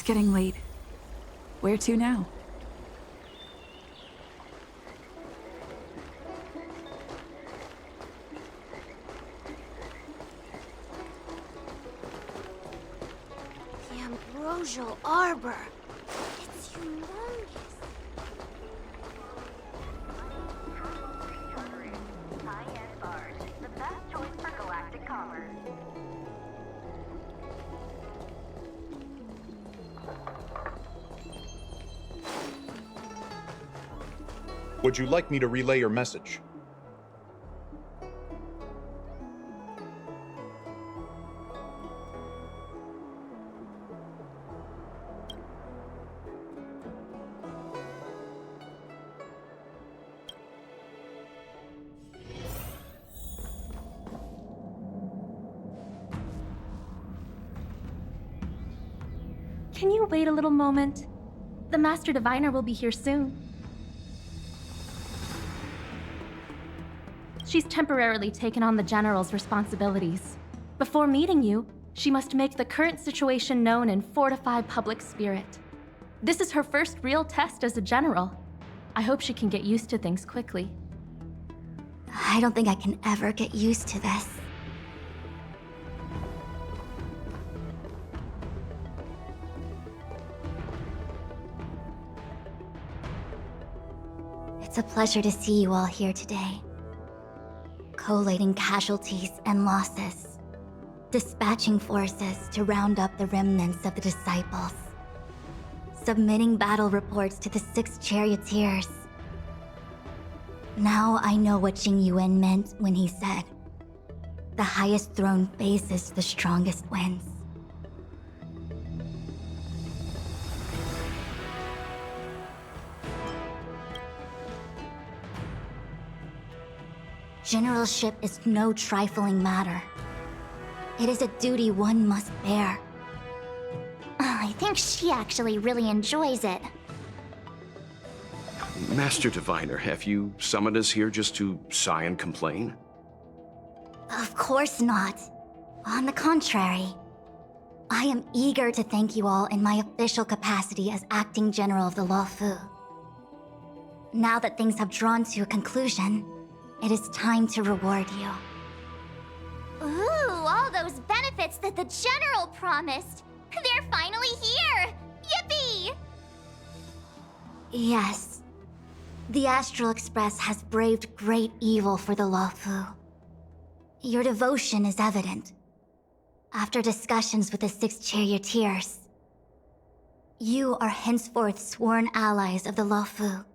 getting late. Where to now? The Ambrosial Arbor. It's humongous. High-end bars, the best choice for galactic commerce. Would you like me to relay your message? Can you wait a little moment? The Master Diviner will be here soon. She's temporarily taken on the General's responsibilities. Before meeting you, she must make the current situation known and fortify public spirit. This is her first real test as a General. I hope she can get used to things quickly. I don't think I can ever get used to this. It's a pleasure to see you all here today. Collating casualties and losses. Dispatching forces to round up the remnants of the disciples. Submitting battle reports to the 6 charioteers. Now I know what Jing Yuan meant when he said, "The highest throne faces the strongest wins." Generalship is no trifling matter. It is a duty one must bear. I think she actually really enjoys it. Master Diviner, have you summoned us here just to sigh and complain? Of course not. On the contrary, I am eager to thank you all in my official capacity as acting general of the Luofu. Now that things have drawn to a conclusion, it is time to reward you. Ooh, all those benefits that the General promised! They're finally here! Yippee! Yes. The Astral Express has braved great evil for the Luofu. Your devotion is evident. After discussions with the 6 charioteers, you are henceforth sworn allies of the Luofu.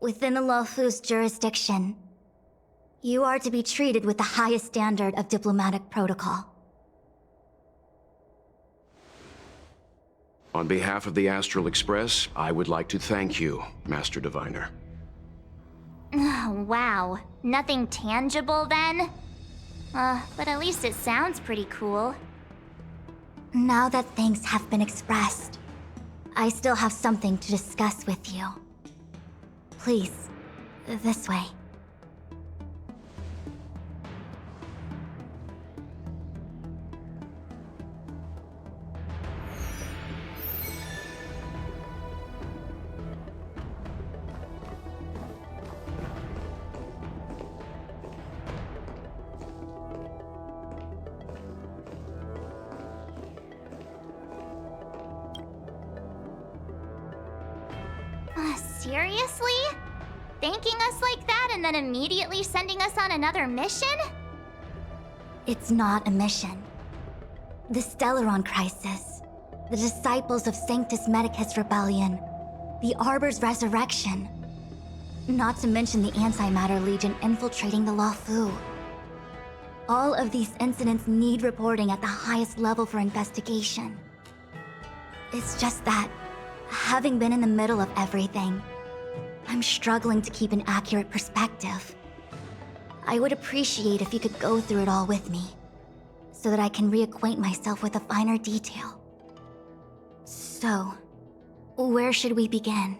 Within the Luofu's jurisdiction, you are to be treated with the highest standard of diplomatic protocol. On behalf of the Astral Express, I would like to thank you, Master Diviner. Wow, nothing tangible then? But at least it sounds pretty cool. Now that thanks have been expressed, I still have something to discuss with you. Please, this way. Seriously? Thanking us like that and then immediately sending us on another mission? It's not a mission. The Stellaron Crisis, the Disciples of Sanctus Medicus Rebellion, the Arbor's resurrection. Not to mention the Antimatter Legion infiltrating the Luofu. All of these incidents need reporting at the highest level for investigation. It's just that, having been in the middle of everything, I'm struggling to keep an accurate perspective. I would appreciate if you could go through it all with me, so that I can reacquaint myself with a finer detail. So, where should we begin?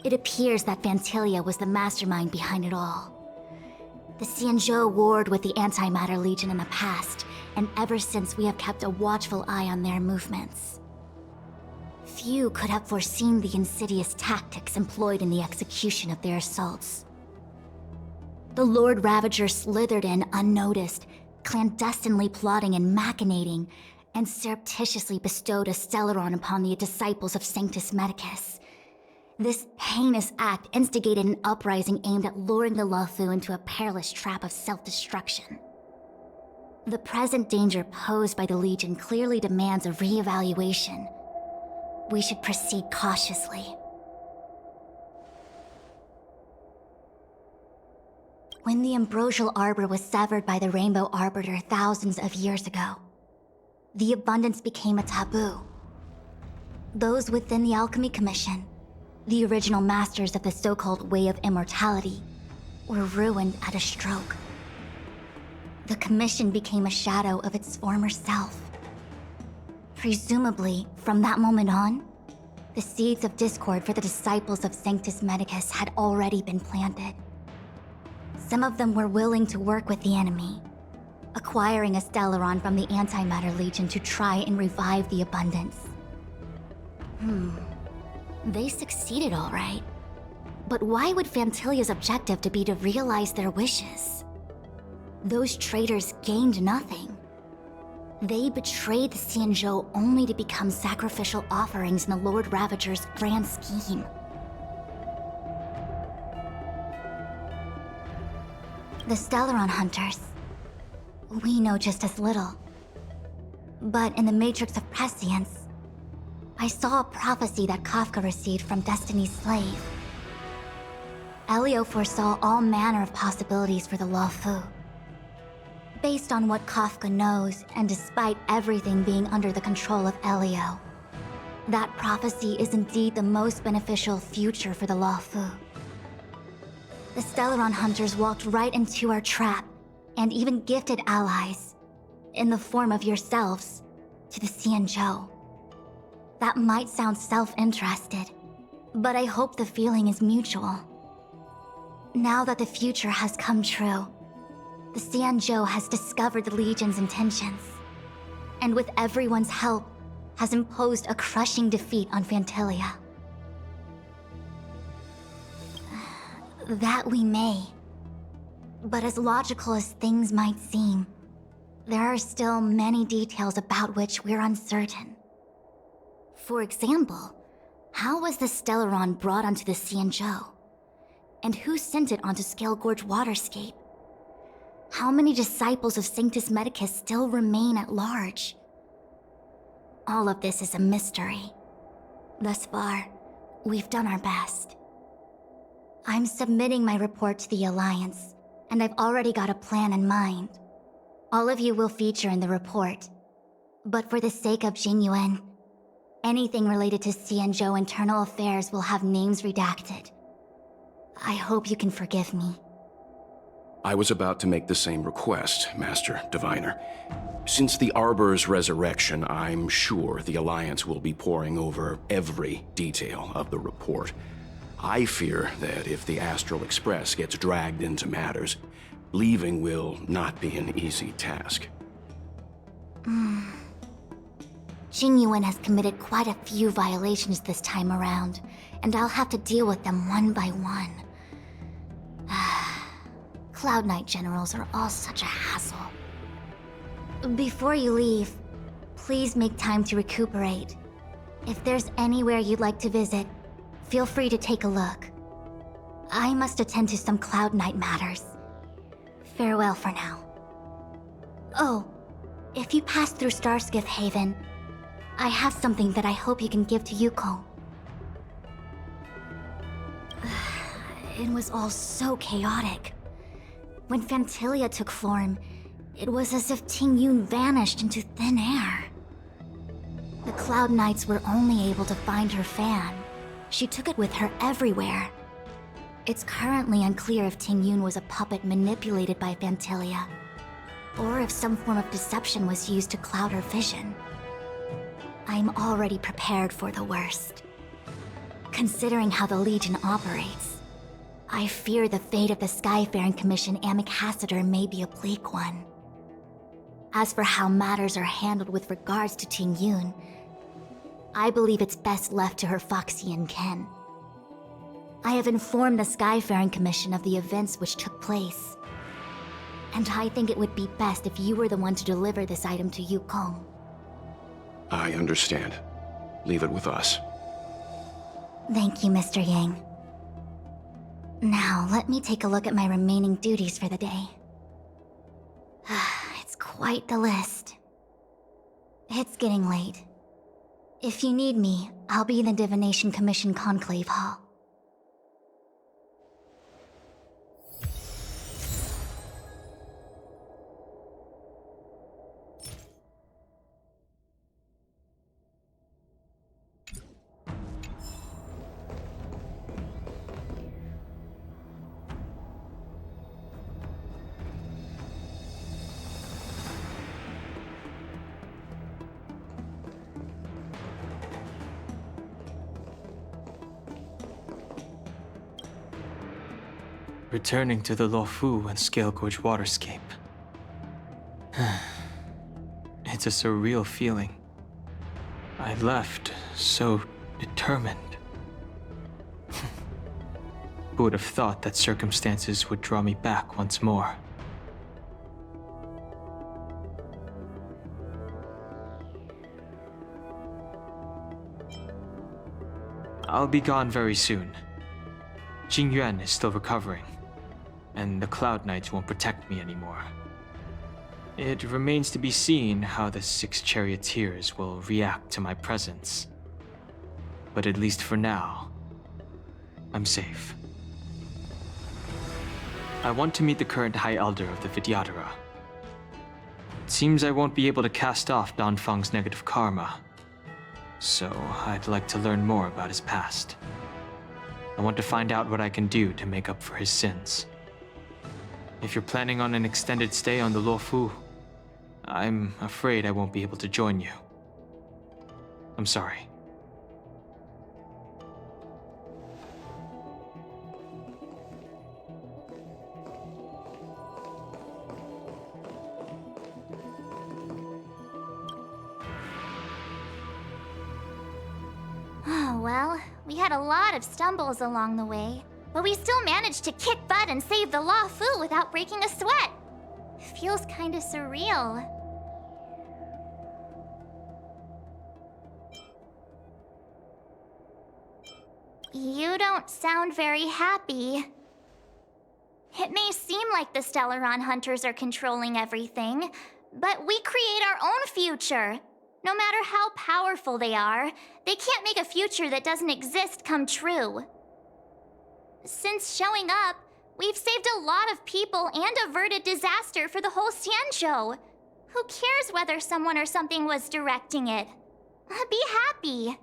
It appears that Vantilia was the mastermind behind it all. The Xianzhou warred with the Antimatter Legion in the past, and ever since we have kept a watchful eye on their movements. Few could have foreseen the insidious tactics employed in the execution of their assaults. The Lord Ravager slithered in unnoticed, clandestinely plotting and machinating, and surreptitiously bestowed a Stellaron upon the disciples of Sanctus Medicus. This heinous act instigated an uprising aimed at luring the Luofu into a perilous trap of self-destruction. The present danger posed by the Legion clearly demands a re-evaluation. We should proceed cautiously. When the ambrosial arbor was severed by the Rainbow Arbiter thousands of years ago, the abundance became a taboo. Those within the Alchemy Commission, the original masters of the so-called Way of Immortality, were ruined at a stroke. The Commission became a shadow of its former self. Presumably, from that moment on, the seeds of discord for the disciples of Sanctus Medicus had already been planted. Some of them were willing to work with the enemy, acquiring a Stellaron from the Antimatter Legion to try and revive the abundance. They succeeded all right. But why would Fantilia's objective to be to realize their wishes? Those traitors gained nothing. They betrayed the Xianzhou only to become sacrificial offerings in the Lord Ravager's grand scheme. The Stellaron Hunters. We know just as little. But in the Matrix of Prescience, I saw a prophecy that Kafka received from Destiny's slave. Elio foresaw all manner of possibilities for the Luofu. Based on what Kafka knows, and despite everything being under the control of Elio, that prophecy is indeed the most beneficial future for the Luofu. The Stellaron Hunters walked right into our trap, and even gifted allies, in the form of yourselves, to the Xianzhou. That might sound self-interested, but I hope the feeling is mutual. Now that the future has come true, the Xianzhou has discovered the Legion's intentions, and with everyone's help, has imposed a crushing defeat on Fantilia. That we may. But as logical as things might seem, there are still many details about which we're uncertain. For example, how was the Stellaron brought onto the Xianzhou? And who sent it onto Scale Gorge Waterscape? How many disciples of Sanctus Medicus still remain at large? All of this is a mystery. Thus far, we've done our best. I'm submitting my report to the Alliance, and I've already got a plan in mind. All of you will feature in the report. But for the sake of Jingyuan, anything related to Xianzhou internal affairs will have names redacted. I hope you can forgive me. I was about to make the same request, Master Diviner. Since the Arbor's resurrection, I'm sure the Alliance will be poring over every detail of the report. I fear that if the Astral Express gets dragged into matters, leaving will not be an easy task. Jingyuan has committed quite a few violations this time around, and I'll have to deal with them one by one. Cloud Knight generals are all such a hassle. Before you leave, please make time to recuperate. If there's anywhere you'd like to visit, feel free to take a look. I must attend to some Cloud Knight matters. Farewell for now. Oh, if you pass through Starskiff Haven, I have something that I hope you can give to Yuko. It was all so chaotic. When Fantilia took form, it was as if Tingyun vanished into thin air. The Cloud Knights were only able to find her fan. She took it with her everywhere. It's currently unclear if Tingyun was a puppet manipulated by Fantilia, or if some form of deception was used to cloud her vision. I'm already prepared for the worst. Considering how the Legion operates, I fear the fate of the Skyfaring Commission Amichacitor may be a bleak one. As for how matters are handled with regards to Ting Yun, I believe it's best left to her Foxian ken. I have informed the Skyfaring Commission of the events which took place, and I think it would be best if you were the one to deliver this item to Yukong. I understand. Leave it with us. Thank you, Mr. Yang. Now, let me take a look at my remaining duties for the day. It's quite the list. It's getting late. If you need me, I'll be in the Divination Commission Conclave Hall. Returning to the Luofu and Scale Gorge waterscape. It's a surreal feeling. I left so determined. Who would have thought that circumstances would draw me back once more? I'll be gone very soon. Jingyuan is still recovering, and the Cloud Knights won't protect me anymore. It remains to be seen how the 6 charioteers will react to my presence. But at least for now, I'm safe. I want to meet the current High Elder of the Vidyadhara. It seems I won't be able to cast off Danfang's negative karma, so I'd like to learn more about his past. I want to find out what I can do to make up for his sins. If you're planning on an extended stay on the Luofu, I'm afraid I won't be able to join you. I'm sorry. Oh, well, we had a lot of stumbles along the way, but we still managed to kick butt and save the Luofu without breaking a sweat. Feels kinda surreal. You don't sound very happy. It may seem like the Stellaron hunters are controlling everything, but we create our own future. No matter how powerful they are, they can't make a future that doesn't exist come true. Since showing up, we've saved a lot of people and averted disaster for the whole Xianzhou. Who cares whether someone or something was directing it? Be happy.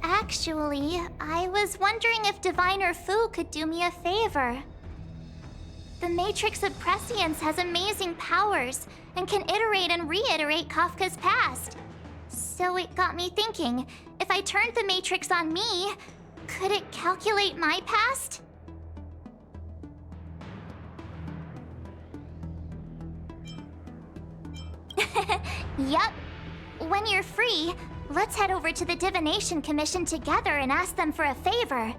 Actually, I was wondering if Diviner Fu could do me a favor. The Matrix of Prescience has amazing powers and can iterate and reiterate Kafka's past. So it got me thinking, if I turned the Matrix on me, could it calculate my past? Yup. When you're free, let's head over to the Divination Commission together and ask them for a favor.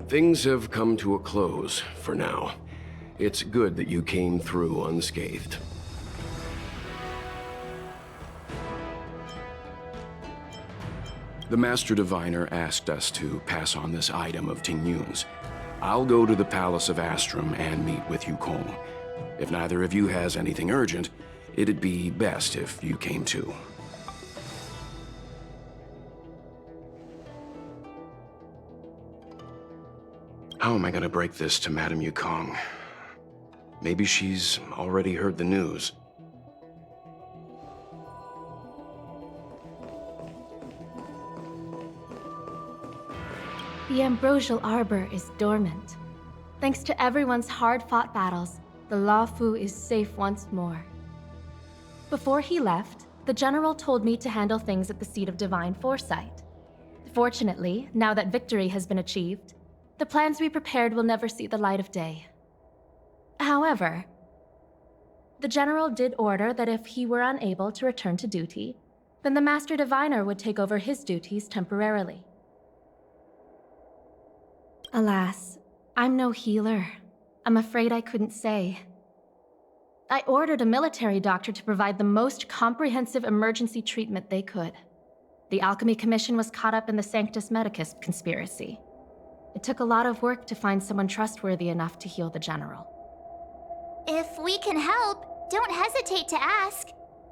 Things have come to a close for now. It's good that you came through unscathed. The Master Diviner asked us to pass on this item of Ting Yun's. I'll go to the Palace of Astrum and meet with Yukong. If neither of you has anything urgent, it'd be best if you came too. How am I gonna break this to Madame Yukong? Maybe she's already heard the news. The ambrosial arbor is dormant. Thanks to everyone's hard-fought battles, the Luofu is safe once more. Before he left, the general told me to handle things at the seat of divine foresight. Fortunately, now that victory has been achieved, the plans we prepared will never see the light of day. However, the general did order that if he were unable to return to duty, then the Master Diviner would take over his duties temporarily. Alas, I'm no healer. I'm afraid I couldn't say. I ordered a military doctor to provide the most comprehensive emergency treatment they could. The Alchemy Commission was caught up in the Sanctus Medicus conspiracy. It took a lot of work to find someone trustworthy enough to heal the general. If we can help, don't hesitate to ask.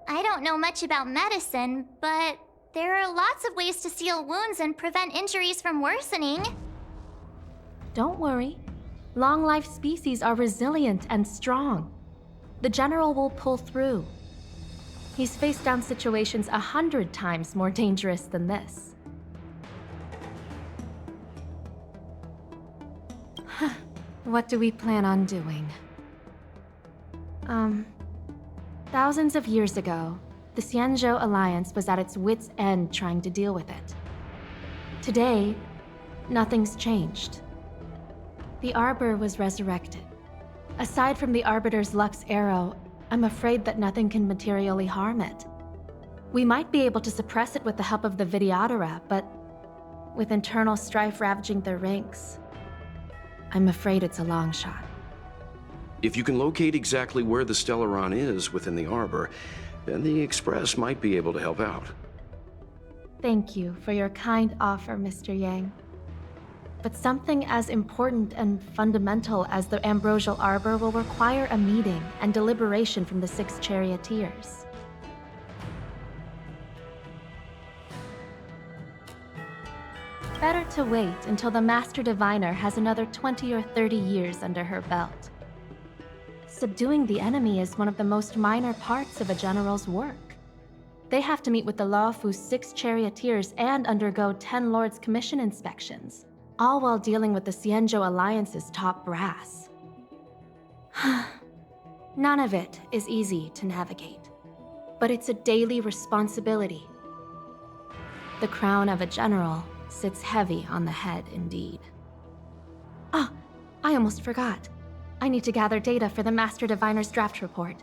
I don't know much about medicine, but there are lots of ways to seal wounds and prevent injuries from worsening. Don't worry. Long-life species are resilient and strong. The general will pull through. He's faced down situations 100 times more dangerous than this. What do we plan on doing? Thousands of years ago, the Xianzhou Alliance was at its wit's end trying to deal with it. Today, nothing's changed. The Arbor was resurrected. Aside from the Arbiter's Lux arrow, I'm afraid that nothing can materially harm it. We might be able to suppress it with the help of the Videodora, but with internal strife ravaging their ranks, I'm afraid it's a long shot. If you can locate exactly where the Stellaron is within the Arbor, then the Express might be able to help out. Thank you for your kind offer, Mr. Yang. But something as important and fundamental as the Ambrosial Arbor will require a meeting and deliberation from the 6 charioteers. Better to wait until the Master Diviner has another 20 or 30 years under her belt. Subduing the enemy is one of the most minor parts of a general's work. They have to meet with the Luofu's 6 charioteers and undergo 10 Lords' Commission inspections, all while dealing with the Xianzhou Alliance's top brass. None of it is easy to navigate, but it's a daily responsibility. The crown of a general sits heavy on the head indeed. Ah, I almost forgot. I need to gather data for the Master Diviner's draft report.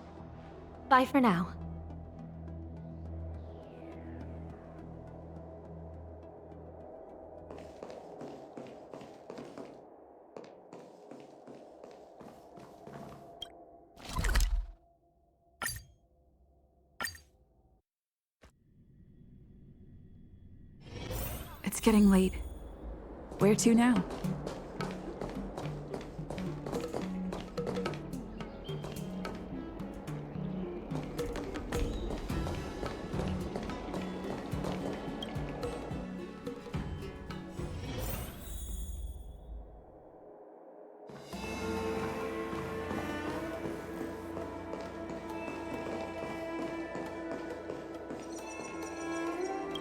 Bye for now. It's getting late. Where to now?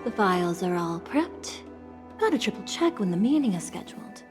The files are all prepped. Gotta triple check when the meeting is scheduled.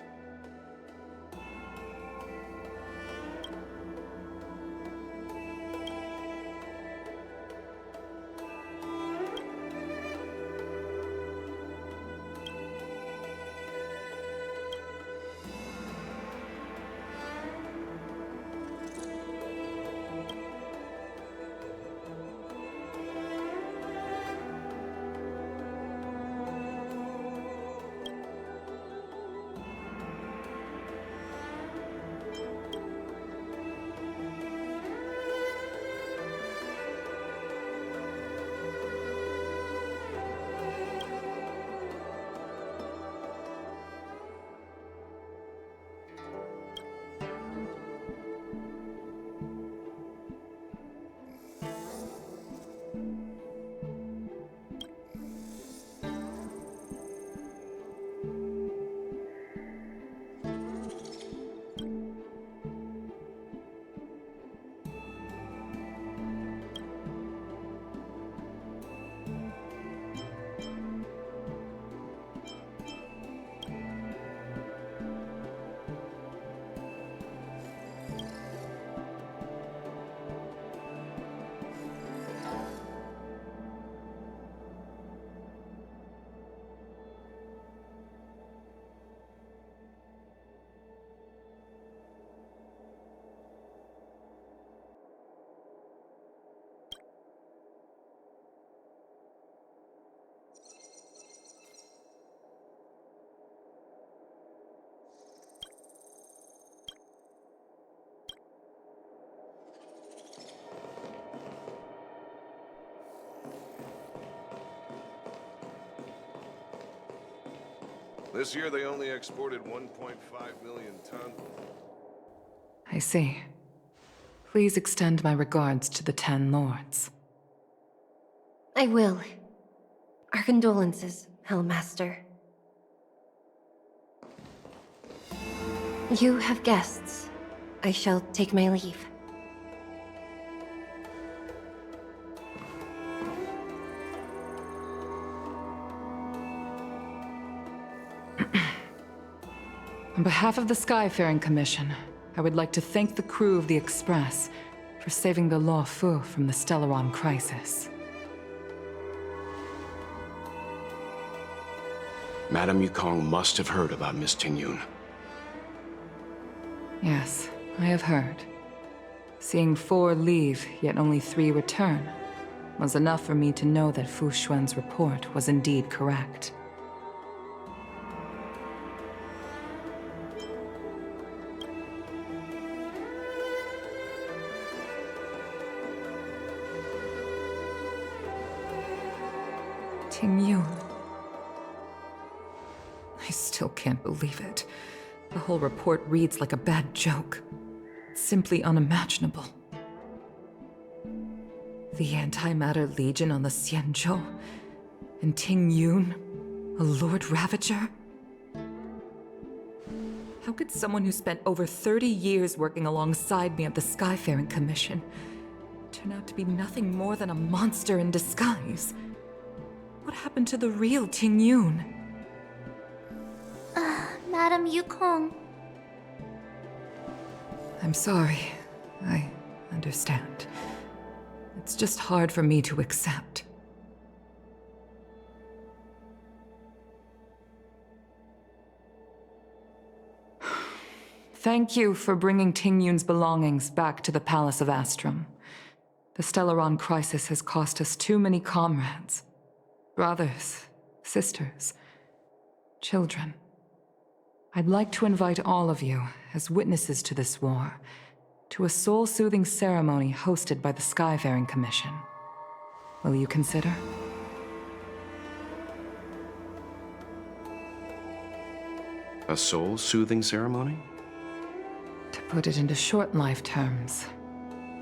This year they only exported 1.5 million tons. I see. Please extend my regards to the 10 lords. I will. Our condolences, Hellmaster. You have guests. I shall take my leave. On behalf of the Skyfaring Commission, I would like to thank the crew of the Express for saving the Law Fu from the Stellaron crisis. Madame Yukong must have heard about Miss Tingyun. Yes, I have heard. Seeing 4 leave, yet only 3 return, was enough for me to know that Fu Xuan's report was indeed correct. Tingyun. I still can't believe it. The whole report reads like a bad joke. It's simply unimaginable. The Antimatter Legion on the Xianzhou, and Tingyun, a Lord Ravager? How could someone who spent over 30 years working alongside me at the Skyfaring Commission turn out to be nothing more than a monster in disguise? What happened to the real Tingyun? Madam Yukong. I'm sorry. I understand. It's just hard for me to accept. Thank you for bringing Tingyun's belongings back to the Palace of Astrum. The Stellaron crisis has cost us too many comrades. Brothers, sisters, children. I'd like to invite all of you, as witnesses to this war, to a soul-soothing ceremony hosted by the Skyfaring Commission. Will you consider? A soul-soothing ceremony? To put it into short life terms,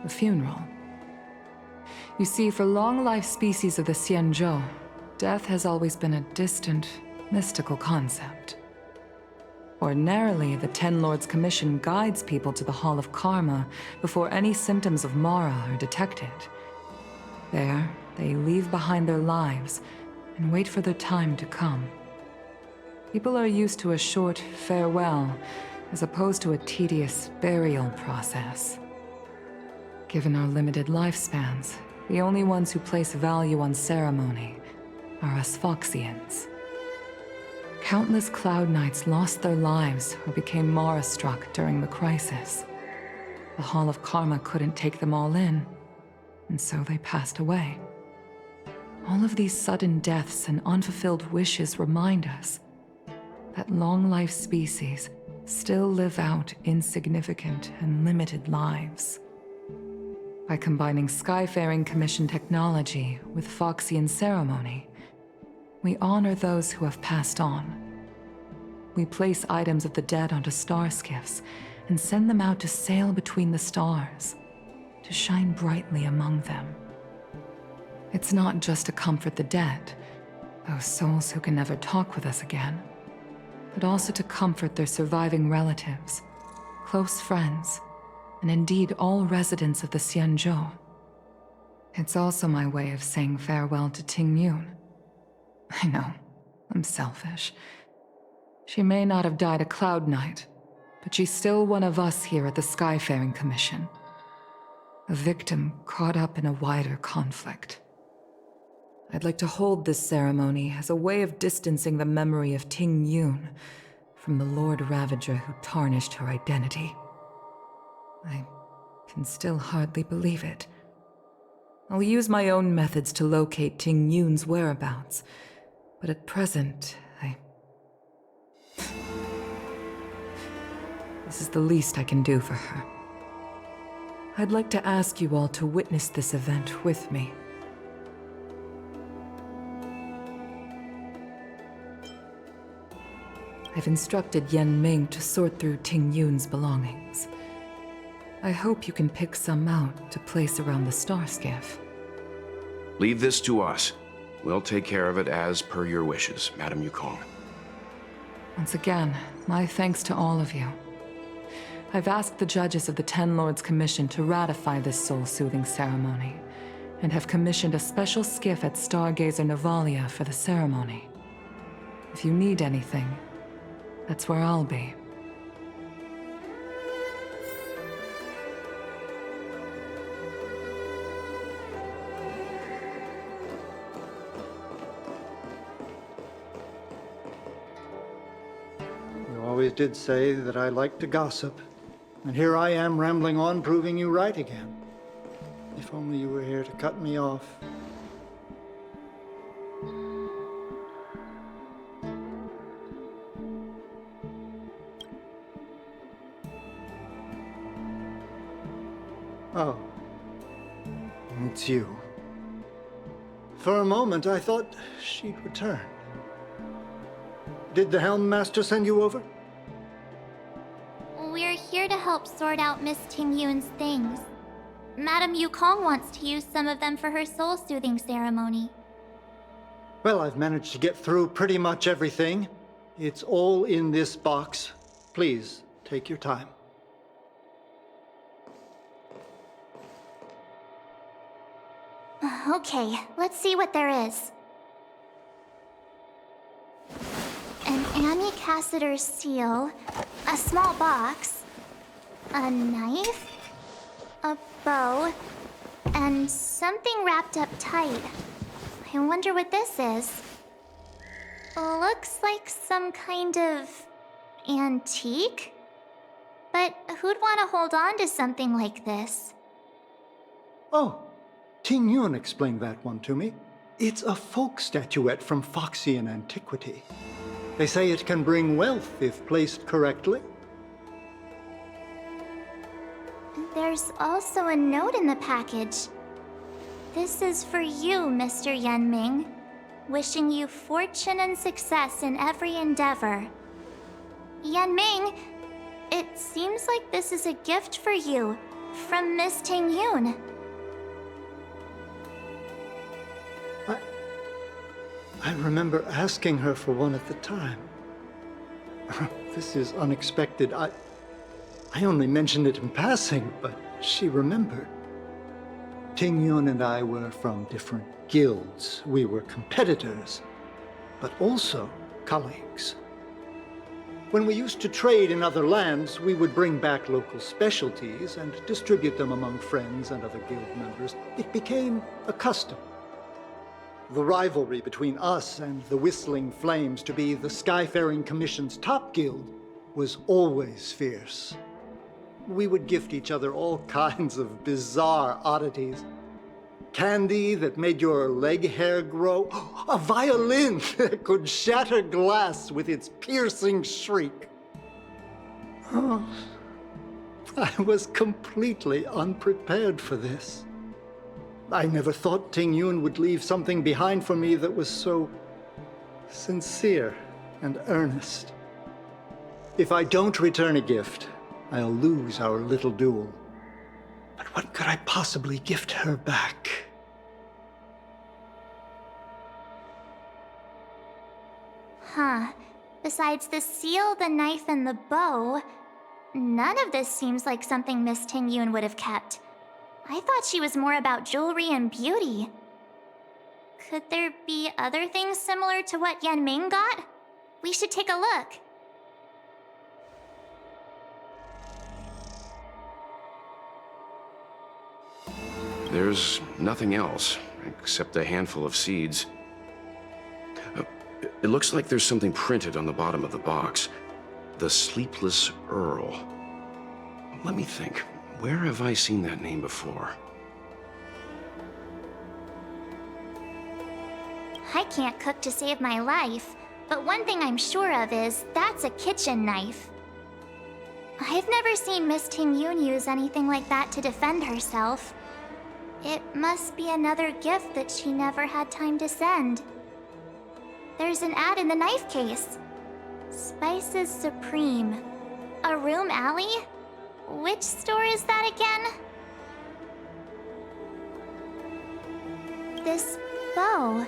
a funeral. You see, for long-life species of the Xianzhou, death has always been a distant, mystical concept. Ordinarily, the Ten Lords Commission guides people to the Hall of Karma before any symptoms of Mara are detected. There, they leave behind their lives and wait for their time to come. People are used to a short farewell as opposed to a tedious burial process. Given our limited lifespans, the only ones who place value on ceremony are us Foxians. Countless Cloud Knights lost their lives or became Mara-struck during the crisis. The Hall of Karma couldn't take them all in, and so they passed away. All of these sudden deaths and unfulfilled wishes remind us that long-life species still live out insignificant and limited lives. By combining Skyfaring Commission technology with Foxian ceremony, we honor those who have passed on. We place items of the dead onto star skiffs and send them out to sail between the stars, to shine brightly among them. It's not just to comfort the dead, those souls who can never talk with us again, but also to comfort their surviving relatives, close friends, and indeed all residents of the Xianzhou. It's also my way of saying farewell to Tingyun. I know, I'm selfish. She may not have died a Cloud Knight, but she's still one of us here at the Skyfaring Commission. A victim caught up in a wider conflict. I'd like to hold this ceremony as a way of distancing the memory of Tingyun from the Lord Ravager who tarnished her identity. I can still hardly believe it. I'll use my own methods to locate Tingyun's whereabouts, but at present, This is the least I can do for her. I'd like to ask you all to witness this event with me. I've instructed Yen Ming to sort through Ting Yun's belongings. I hope you can pick some out to place around the star skiff. Leave this to us. We'll take care of it as per your wishes, Madame Yukong. Once again, my thanks to all of you. I've asked the judges of the Ten Lords Commission to ratify this soul-soothing ceremony, and have commissioned a special skiff at Stargazer Navalia for the ceremony. If you need anything, that's where I'll be. You always did say that I like to gossip. And here I am rambling on, proving you right again. If only you were here to cut me off. Oh. It's you. For a moment, I thought she'd returned. Did the Helm Master send you over? We're here to help sort out Miss Ting Yun's things. Madame Yukong wants to use some of them for her soul-soothing ceremony. Well, I've managed to get through pretty much everything. It's all in this box. Please, take your time. Okay, let's see what there is. An Annie Cassiter's seal, a small box, a knife, a bow, and something wrapped up tight. I wonder what this is. Looks like some kind of antique? But who'd want to hold on to something like this? Oh, Ting Yun explained that one to me. It's a folk statuette from Foxian antiquity. They say it can bring wealth if placed correctly. There's also a note in the package. This is for you, Mr. Yen Ming. Wishing you fortune and success in every endeavor. Yen Ming, it seems like this is a gift for you from Miss Ting Yun. I remember asking her for one at the time. This is unexpected. I only mentioned it in passing, but she remembered. Ting Yun and I were from different guilds. We were competitors, but also colleagues. When we used to trade in other lands, we would bring back local specialties and distribute them among friends and other guild members. It became a custom. The rivalry between us and the Whistling Flames to be the Skyfaring Commission's top guild was always fierce. We would gift each other all kinds of bizarre oddities. Candy that made your leg hair grow. A violin that could shatter glass with its piercing shriek. Oh, I was completely unprepared for this. I never thought Ting Yun would leave something behind for me that was so sincere and earnest. If I don't return a gift, I'll lose our little duel. But what could I possibly gift her back? Huh. Besides the seal, the knife, and the bow, none of this seems like something Miss Ting Yun would have kept. I thought she was more about jewelry and beauty. Could there be other things similar to what Yen Ming got? We should take a look. There's nothing else, except a handful of seeds. It looks like there's something printed on the bottom of the box. The Sleepless Earl. Let me think. Where have I seen that name before? I can't cook to save my life, but one thing I'm sure of is that's a kitchen knife. I've never seen Miss Ting Yun use anything like that to defend herself. It must be another gift that she never had time to send. There's an ad in the knife case. Spices Supreme. A room alley? Which store is that again? This bow.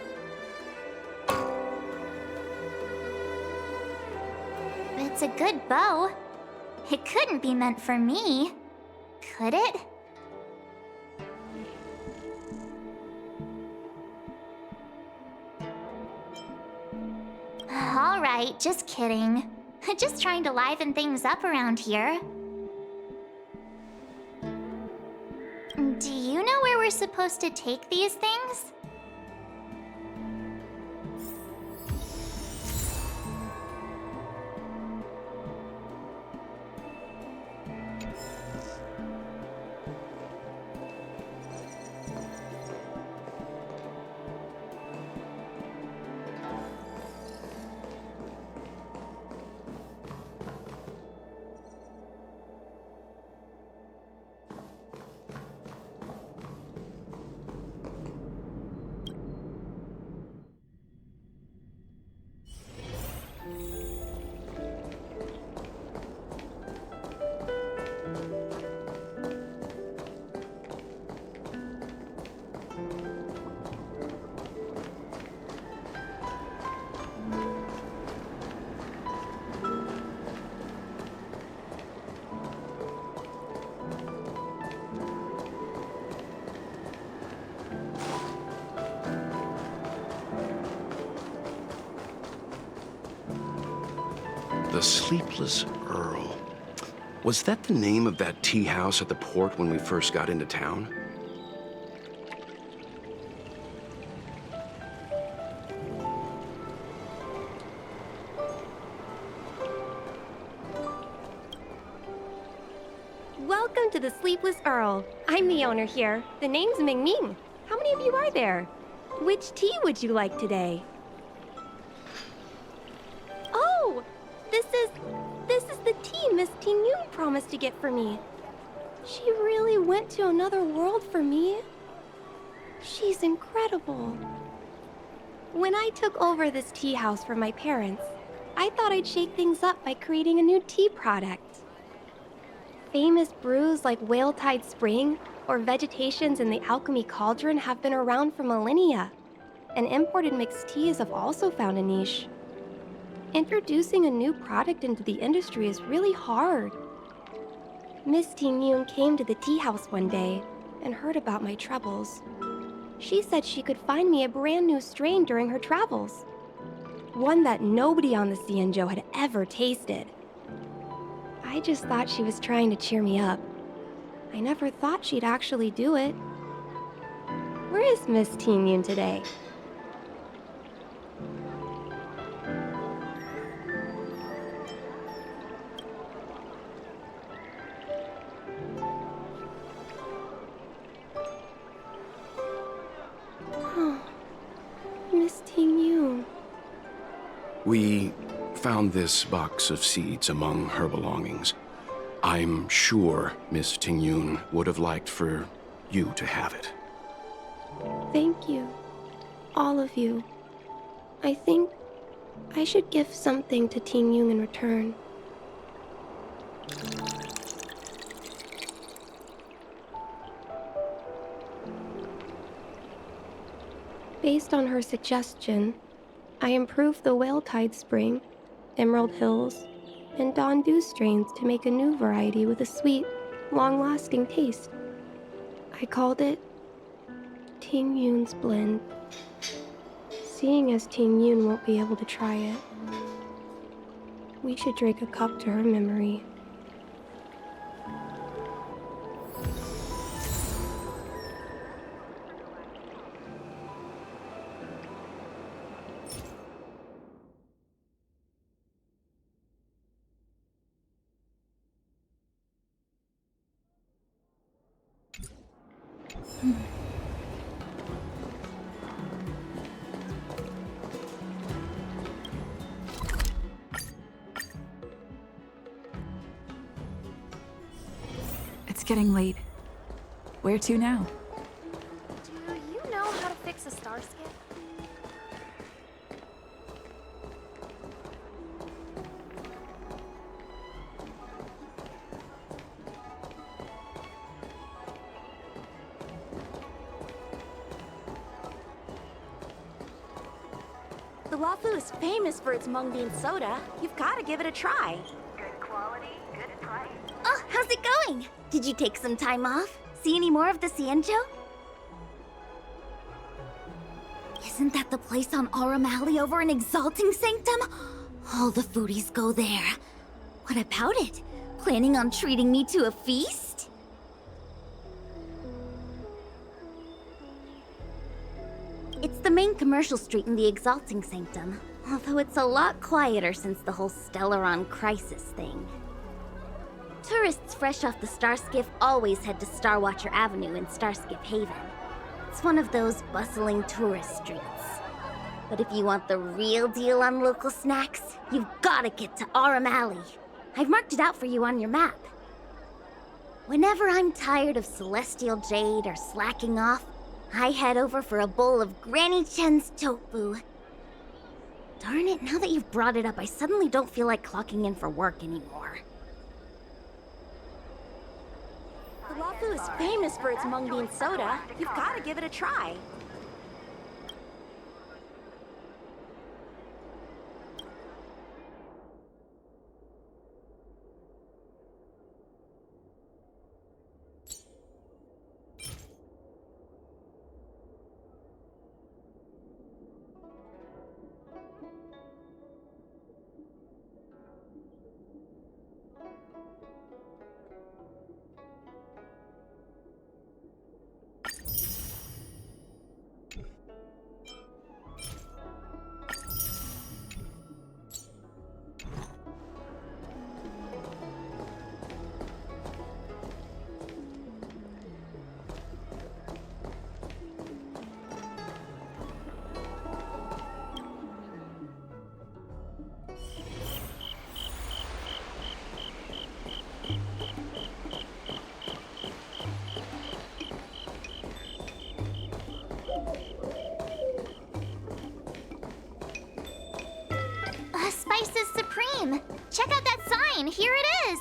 It's a good bow. It couldn't be meant for me, could it? Alright, just kidding. Just trying to liven things up around here. Do you know where we're supposed to take these things? The Sleepless Earl. Was that the name of that tea house at the port when we first got into town? Welcome to the Sleepless Earl. I'm the owner here. The name's Ming Ming. How many of you are there? Which tea would you like today? Oh, this is the tea Miss Ting Yun promised to get for me. She really went to another world for me. She's incredible. When I took over this tea house from my parents, I thought I'd shake things up by creating a new tea product. Famous brews like Whale Tide Spring or Vegetations in the Alchemy Cauldron have been around for millennia, and imported mixed teas have also found a niche. Introducing a new product into the industry is really hard. Miss Ting Yun came to the tea house one day and heard about my troubles. She said she could find me a brand new strain during her travels, one that nobody on the Xianzhou had ever tasted. I just thought she was trying to cheer me up. I never thought she'd actually do it. Where is Miss Ting Yun today? Miss Ting Yun. We found this box of seeds among her belongings. I'm sure Miss Ting Yun would have liked for you to have it. Thank you. All of you. I think I should give something to Ting Yun in return. Based on her suggestion, I improved the Whale Tide Spring, Emerald Hills, and Dawn Dew strains to make a new variety with a sweet, long-lasting taste. I called it Ting Yun's Blend. Seeing as Ting Yun won't be able to try it, we should drink a cup to her memory. It's getting late. Where to now? Do you know how to fix a star skip? The Wafu is famous for its mung bean soda. You've got to give it a try. Good quality, good price. Oh, how's it going? Did you take some time off? See any more of the Xianzhou? Isn't that the place on Aurum Alley over in Exalting Sanctum? All the foodies go there. What about it? Planning on treating me to a feast? It's the main commercial street in the Exalting Sanctum, although it's a lot quieter since the whole Stellaron crisis thing. Tourists fresh off the Starskiff always head to Starwatcher Avenue in Starskiff Haven. It's one of those bustling tourist streets. But if you want the real deal on local snacks, you've gotta get to Aurum Alley. I've marked it out for you on your map. Whenever I'm tired of Celestial Jade or slacking off, I head over for a bowl of Granny Chen's tofu. Darn it, now that you've brought it up, I suddenly don't feel like clocking in for work anymore. The Wafu is famous for its mung bean soda. You've got to give it a try. Spices Supreme! Check out that sign! Here it is!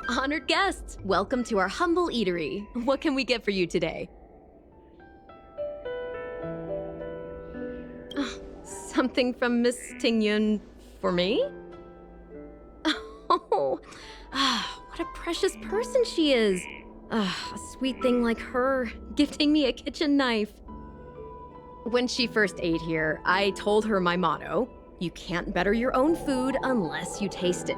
Honored guests, welcome to our humble eatery. What can we get for you today? Something from Miss Tingyun for me? Oh, what a precious person she is. A sweet thing like her, gifting me a kitchen knife. When she first ate here, I told her my motto: you can't better your own food unless you taste it.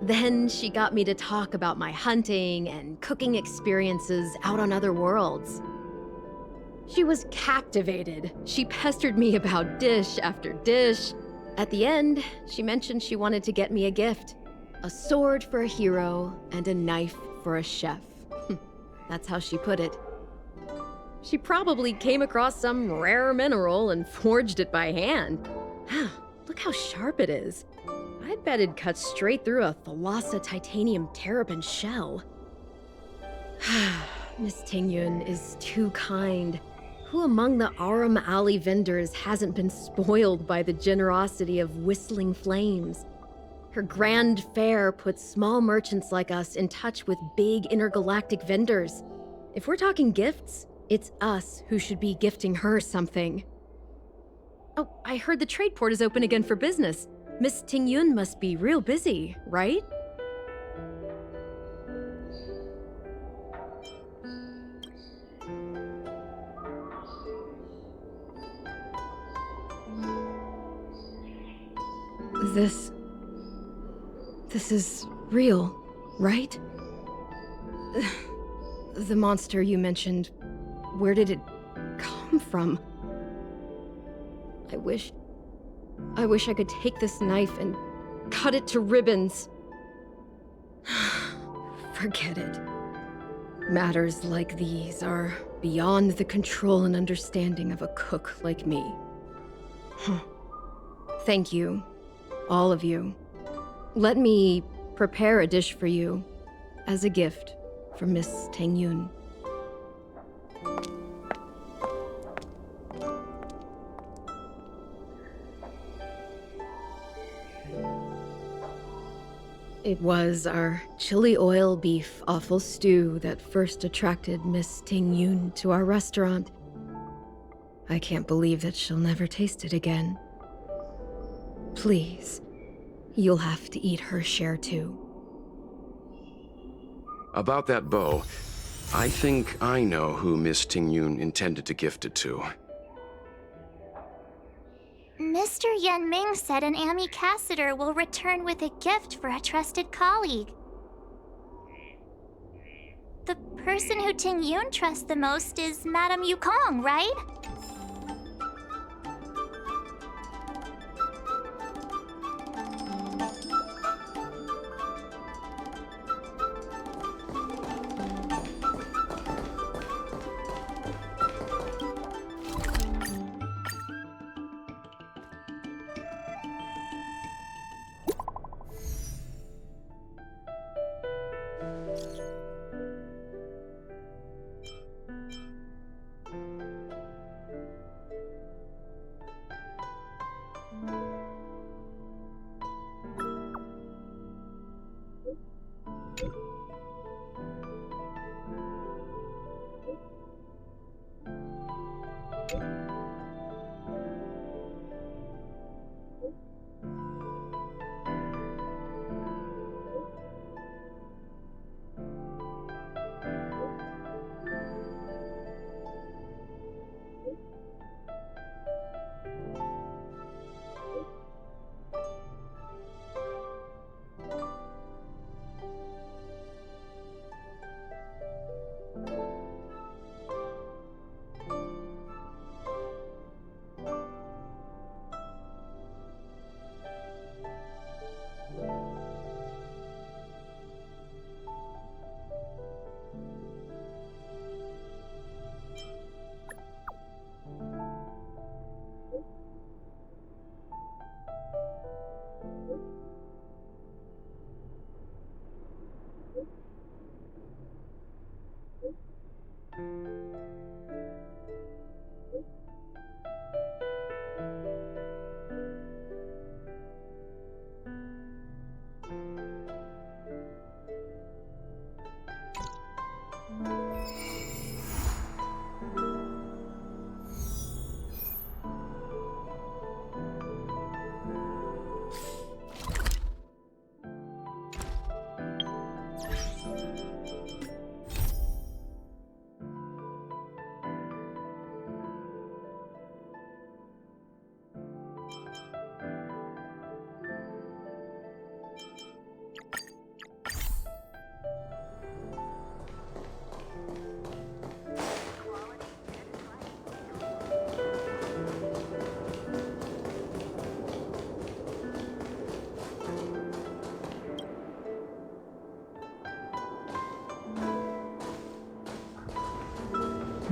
Then she got me to talk about my hunting and cooking experiences out on other worlds. She was captivated. She pestered me about dish after dish. At the end, she mentioned she wanted to get me a gift: a sword for a hero and a knife for a chef. That's how she put it. She probably came across some rare mineral and forged it by hand. Look how sharp it is. I bet it'd cut straight through a Thalassa titanium terrapin shell. Miss Tingyun is too kind. Who among the Aurum Alley vendors hasn't been spoiled by the generosity of Whistling Flames? Her grand fare puts small merchants like us in touch with big intergalactic vendors. If we're talking gifts, it's us who should be gifting her something. Oh, I heard the trade port is open again for business. Miss Tingyun must be real busy, right? This is real, right? The monster you mentioned, where did it come from? I wish I could take this knife and cut it to ribbons. Forget it. Matters like these are beyond the control and understanding of a cook like me. Thank you, all of you. Let me prepare a dish for you as a gift from Miss Tingyun. It was our chili oil beef offal stew that first attracted Miss Tingyun to our restaurant. I can't believe that she'll never taste it again. Please, you'll have to eat her share too. About that bow, I think I know who Miss Tingyun intended to gift it to. Mr. Yen Ming said an ambassador will return with a gift for a trusted colleague. The person who Ting Yun trusts the most is Madame Yukong, right?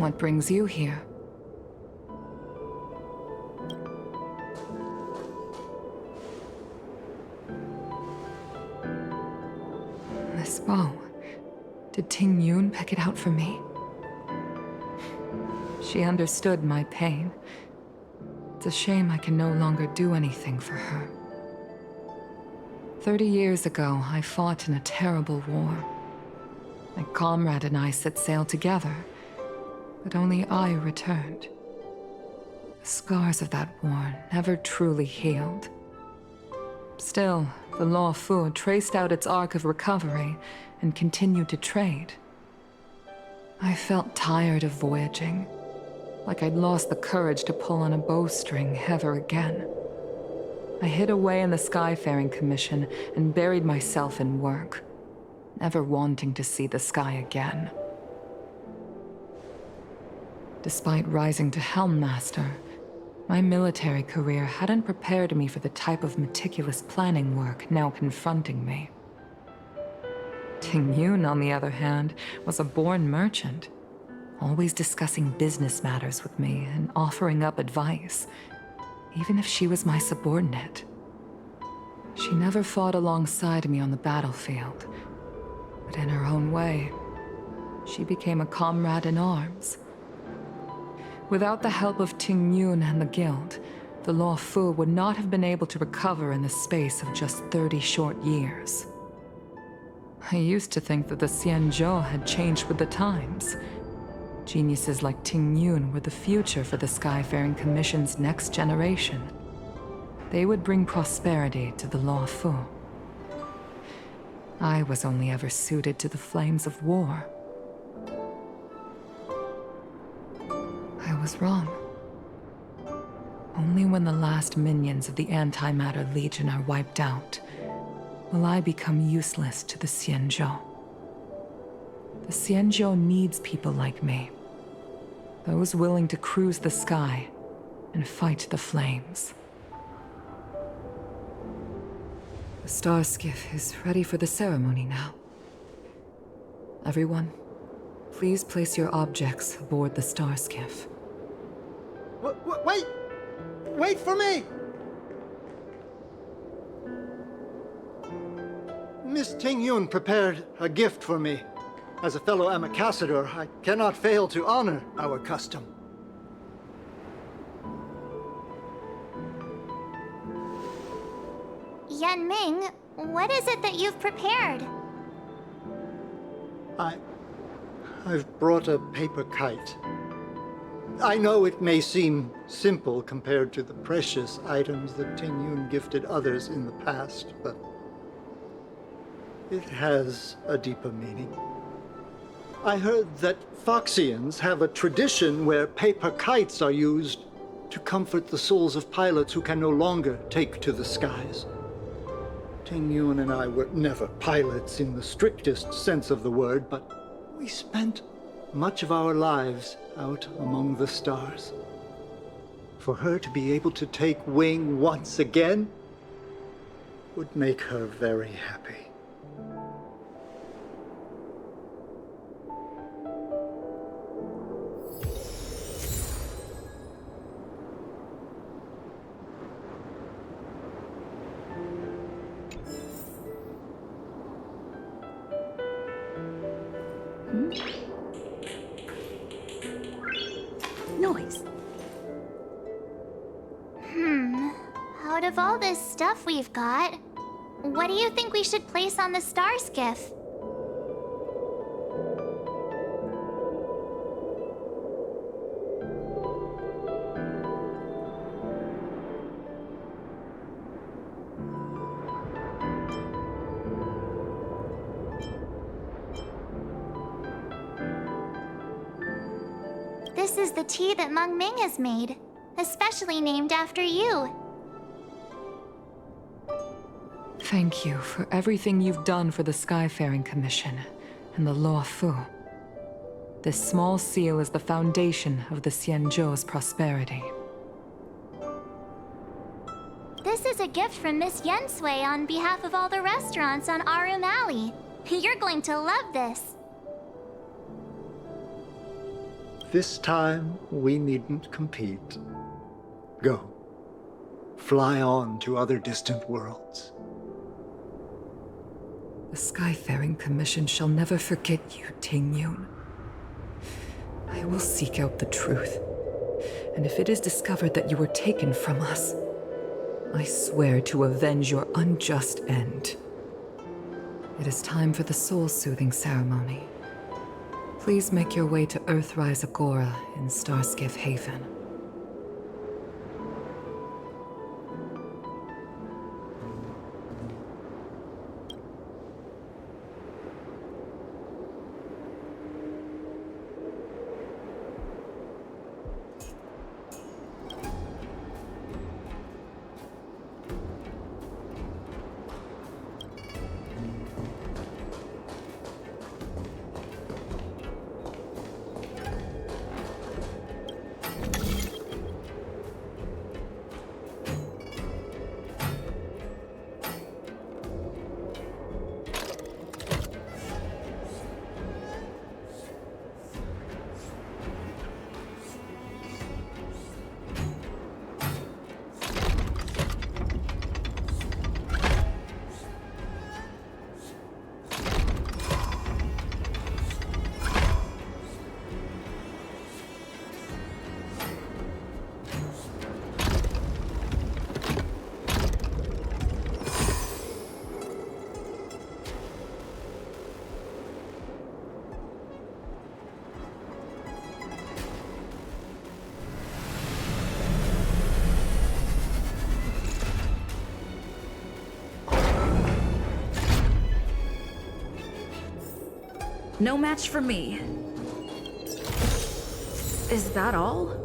What brings you here? This bow. Did Ting Yun pick it out for me? She understood my pain. It's a shame I can no longer do anything for her. 30 years ago, I fought in a terrible war. My comrade and I set sail together, but only I returned. The scars of that war never truly healed. Still, the Law Fu traced out its arc of recovery and continued to trade. I felt tired of voyaging, like I'd lost the courage to pull on a bowstring ever again. I hid away in the Skyfaring Commission and buried myself in work, never wanting to see the sky again. Despite rising to Helm Master, my military career hadn't prepared me for the type of meticulous planning work now confronting me. Ting Yun, on the other hand, was a born merchant, always discussing business matters with me and offering up advice, even if she was my subordinate. She never fought alongside me on the battlefield, but in her own way, she became a comrade in arms. Without the help of Ting Yun and the Guild, the Law Fu would not have been able to recover in the space of just 30 short years. I used to think that the Xianzhou had changed with the times, Geniuses like Ting Yun were the future for the Skyfaring Commission's next generation. They would bring prosperity to the Law Fu. I was only ever suited to the flames of war. I was wrong. Only when the last minions of the Antimatter Legion are wiped out will I become useless to the Xianzhou. The Xianzhou needs people like me. Those willing to cruise the sky and fight the flames. The star skiff is ready for the ceremony now. Everyone, please place your objects aboard the star skiff. Wait! Wait for me! Miss Ting Yun prepared a gift for me. As a fellow ambassador, I cannot fail to honor our custom. Yan Ming, what is it that you've prepared? I've brought a paper kite. I know it may seem simple compared to the precious items that Ting Yun gifted others in the past, but it has a deeper meaning. I heard that Foxians have a tradition where paper kites are used to comfort the souls of pilots who can no longer take to the skies. Ting Yun and I were never pilots in the strictest sense of the word, but we spent much of our lives out among the stars. For her to be able to take wing once again would make her very happy. Noise. Out of all this stuff we've got, what do you think we should place on the star skiff? This is the tea that Meng Ming has made, especially named after you. Thank you for everything you've done for the Skyfaring Commission and the Law Fu. This small seal is the foundation of the Xianzhou's prosperity. This is a gift from Miss Yensui on behalf of all the restaurants on Arum Alley. You're going to love this. This time, we needn't compete. Go. Fly on to other distant worlds. The Skyfaring Commission shall never forget you, Ting Yun. I will seek out the truth. And if it is discovered that you were taken from us, I swear to avenge your unjust end. It is time for the soul-soothing ceremony. Please make your way to Earthrise Agora in Starskiff Haven. No match for me. Is that all?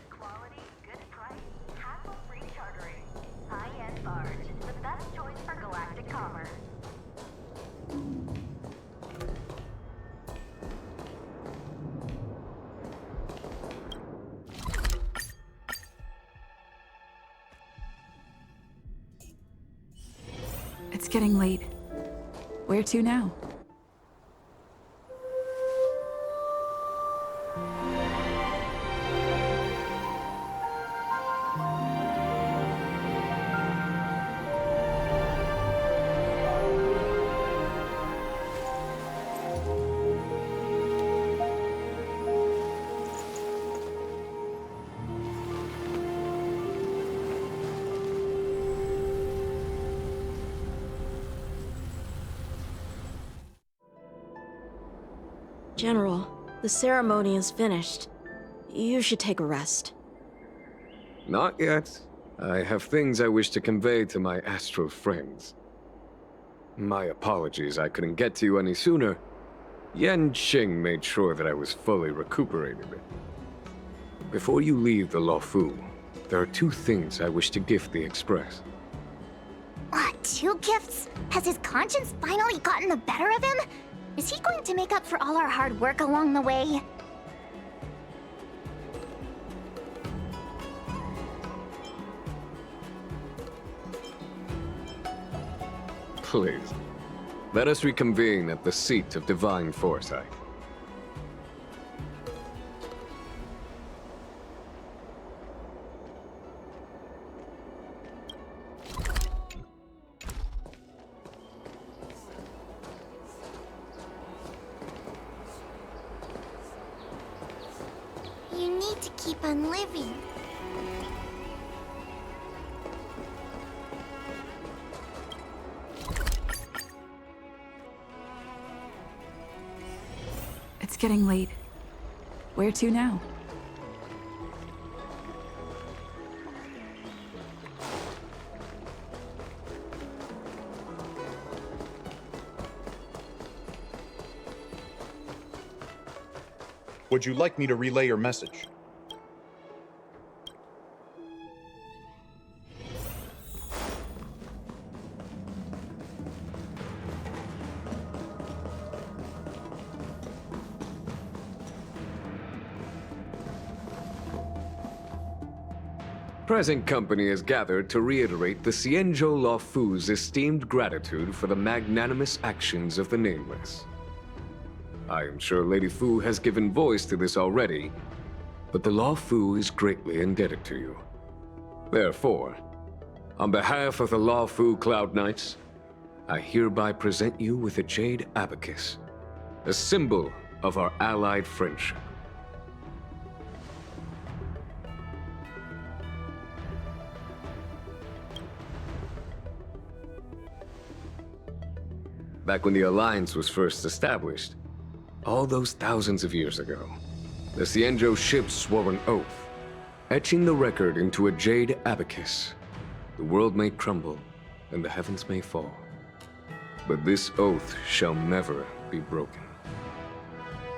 Quality, good price, hassle-free chartering. High-end barge, the best choice for galactic commerce. It's getting late. Where to now? General, the ceremony is finished. You should take a rest. Not yet. I have things I wish to convey to my astral friends. My apologies I couldn't get to you any sooner. Yen Qing made sure that I was fully recuperated. Before you leave the Luofu, there are 2 things I wish to gift the Express. What, 2 gifts? Has his conscience finally gotten the better of him? Is he going to make up for all our hard work along the way? Please, let us reconvene at the seat of divine foresight. You need to keep on living. It's getting late. Where to now? Would you like me to relay your message? Present company is gathered to reiterate the Xianzhou Luofu's esteemed gratitude for the magnanimous actions of the Nameless. I am sure Lady Fu has given voice to this already, but the Luofu is greatly indebted to you. Therefore, on behalf of the Luofu Cloud Knights, I hereby present you with a Jade Abacus, a symbol of our allied friendship. Back when the Alliance was first established, all those thousands of years ago, the Xianzhou ships swore an oath, etching the record into a Jade Abacus. The world may crumble, and the heavens may fall, but this oath shall never be broken.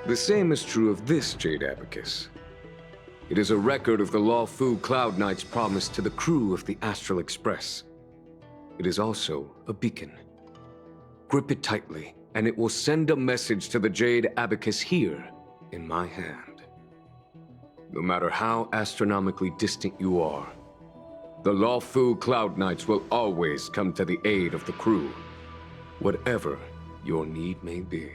The same is true of this Jade Abacus. It is a record of the Luofu Cloud Knight's promise to the crew of the Astral Express. It is also a beacon. Grip it tightly, and it will send a message to the Jade Abacus here, in my hand. No matter how astronomically distant you are, the Luofu Cloud Knights will always come to the aid of the crew, whatever your need may be.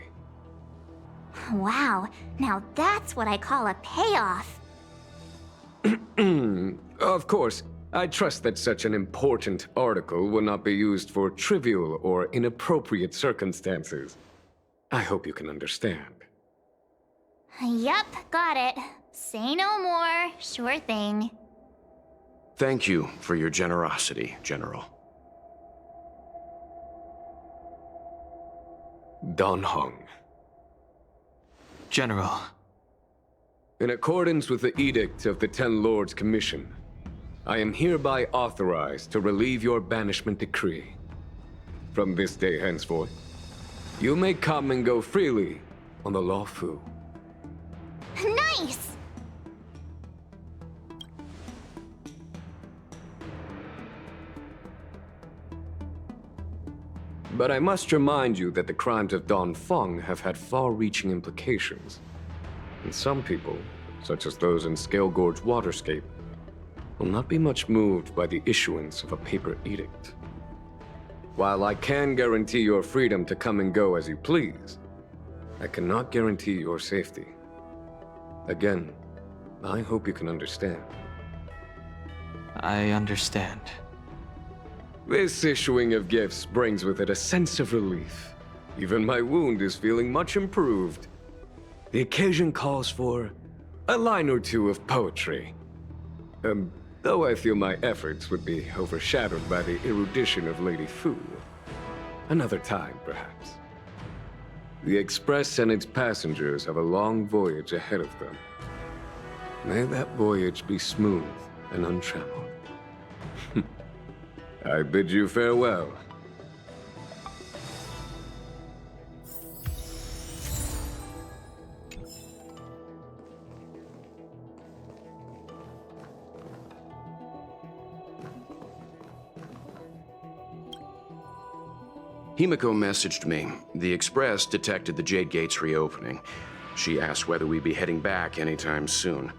Wow, now that's what I call a payoff. Of course, I trust that such an important article will not be used for trivial or inappropriate circumstances. I hope you can understand. Yup, got it. Say no more. Sure thing. Thank you for your generosity, General. Dan Heng. General. In accordance with the Edict of the Ten Lords Commission, I am hereby authorized to relieve your banishment decree. From this day henceforth, you may come and go freely on the Lawfu. Nice! But I must remind you that the crimes of Don Feng have had far-reaching implications. And some people, such as those in Scale Gorge Waterscape, will not be much moved by the issuance of a paper edict. While I can guarantee your freedom to come and go as you please, I cannot guarantee your safety. Again, I hope you can understand. I understand. This issuing of gifts brings with it a sense of relief. Even my wound is feeling much improved. The occasion calls for a line or two of poetry. Though I feel my efforts would be overshadowed by the erudition of Lady Fu. Another time, perhaps. The Express and its passengers have a long voyage ahead of them. May that voyage be smooth and untrammeled. I bid you farewell. Himiko messaged me. The Express detected the Jade Gates reopening. She asked whether we'd be heading back anytime soon.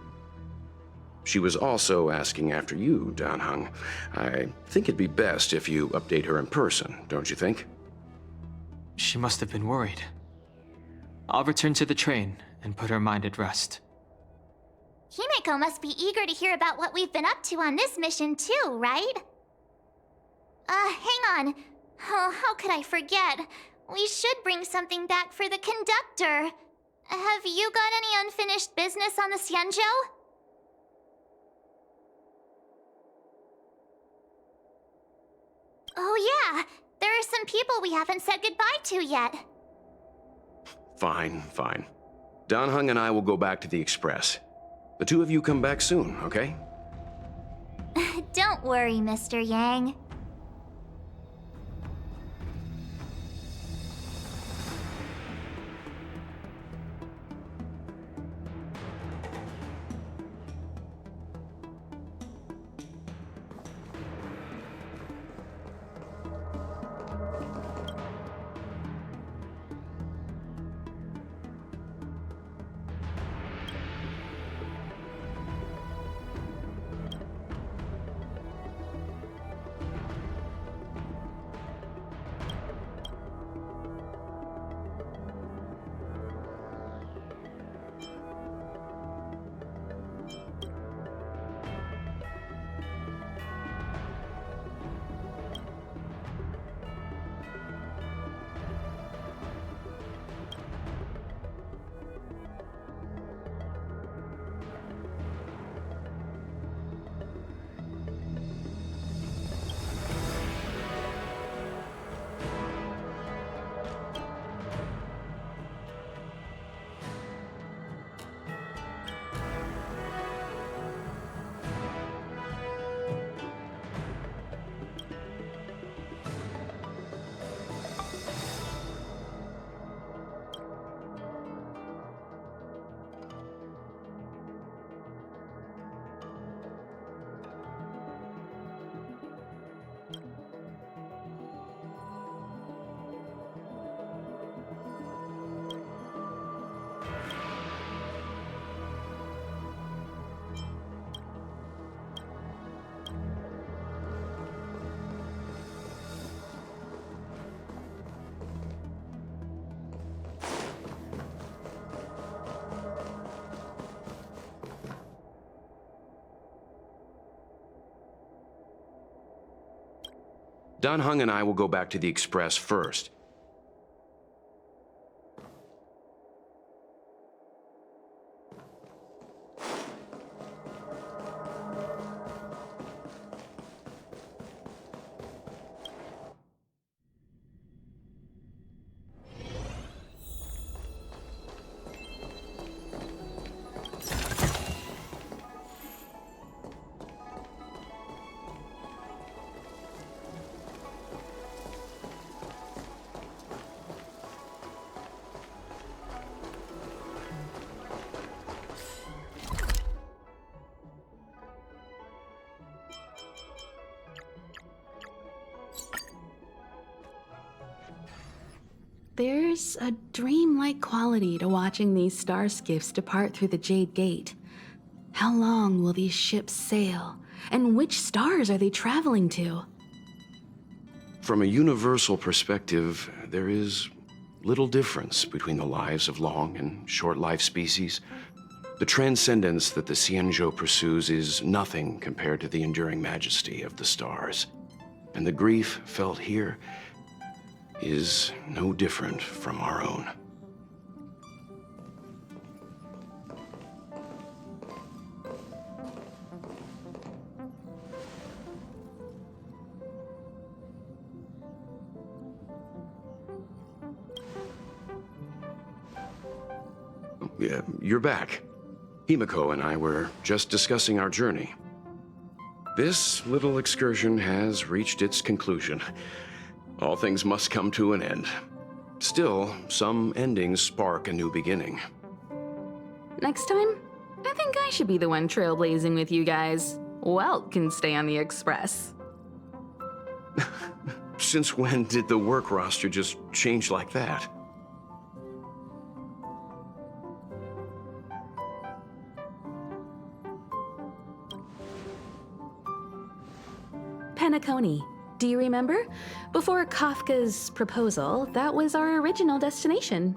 She was also asking after you, Dan Heng. I think it'd be best if you update her in person, don't you think? She must have been worried. I'll return to the train and put her mind at rest. Himeko must be eager to hear about what we've been up to on this mission too, right? Hang on. Oh, how could I forget? We should bring something back for the conductor. Have you got any unfinished business on the Xianzhou? Oh yeah, there are some people we haven't said goodbye to yet. Fine, fine. Dan Heng and I will go back to the Express. The two of you come back soon, okay? Don't worry, Mr. Yang. Dan Heng and I will go back to the Express first. There's a dreamlike quality to watching these star skiffs depart through the Jade Gate. How long will these ships sail? And which stars are they traveling to? From a universal perspective, there is little difference between the lives of long and short-life species. The transcendence that the Xianzhou pursues is nothing compared to the enduring majesty of the stars. And the grief felt here is no different from our own. Yeah, you're back. Himiko and I were just discussing our journey. This little excursion has reached its conclusion. All things must come to an end. Still, some endings spark a new beginning. Next time, I think I should be the one trailblazing with you guys. Welt can stay on the Express. Since when did the work roster just change like that? Penacony. Do you remember? Before Kafka's proposal, that was our original destination.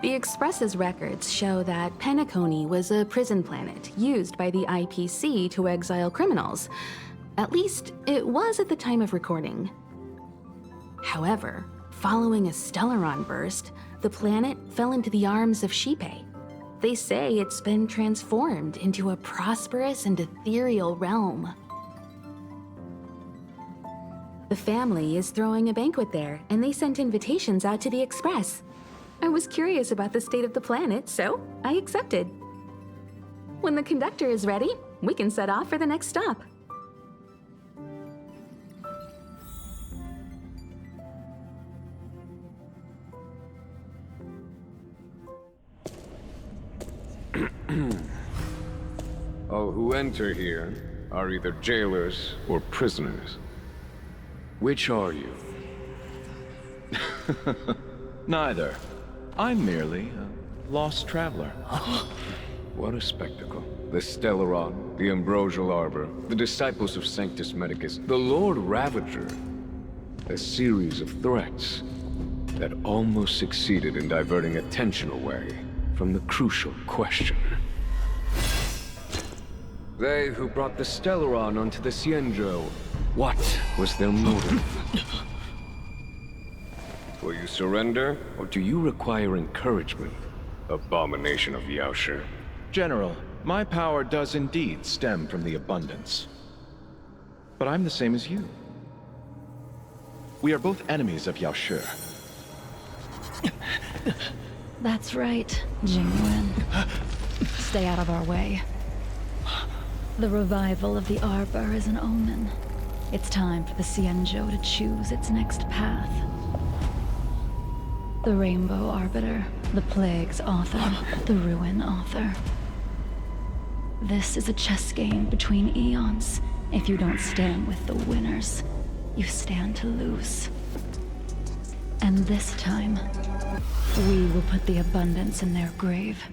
The Express's records show that Penacony was a prison planet used by the IPC to exile criminals. At least, it was at the time of recording. However, following a Stellaron burst, the planet fell into the arms of Xipe. They say it's been transformed into a prosperous and ethereal realm. The family is throwing a banquet there, and they sent invitations out to the Express. I was curious about the state of the planet, so I accepted. When the conductor is ready, we can set off for the next stop. All who enter here are either jailers or prisoners. Which are you? Neither. I'm merely a lost traveler. What a spectacle. The Stellaron, the Ambrosial Arbor, the disciples of Sanctus Medicus, the Lord Ravager. A series of threats that almost succeeded in diverting attention away from the crucial question. They who brought the Stellaron onto the Xianzhou, what was their motive? Will you surrender, or do you require encouragement? Abomination of Yaoshi. General, my power does indeed stem from the abundance. But I'm the same as you. We are both enemies of Yaoshi. That's right, Jingyuan. Stay out of our way. The revival of the Arbor is an omen. It's time for the Xianzhou to choose its next path. The Rainbow Arbiter, the Plague's author, the Ruin author. This is a chess game between eons. If you don't stand with the winners, you stand to lose. And this time, we will put the abundance in their grave.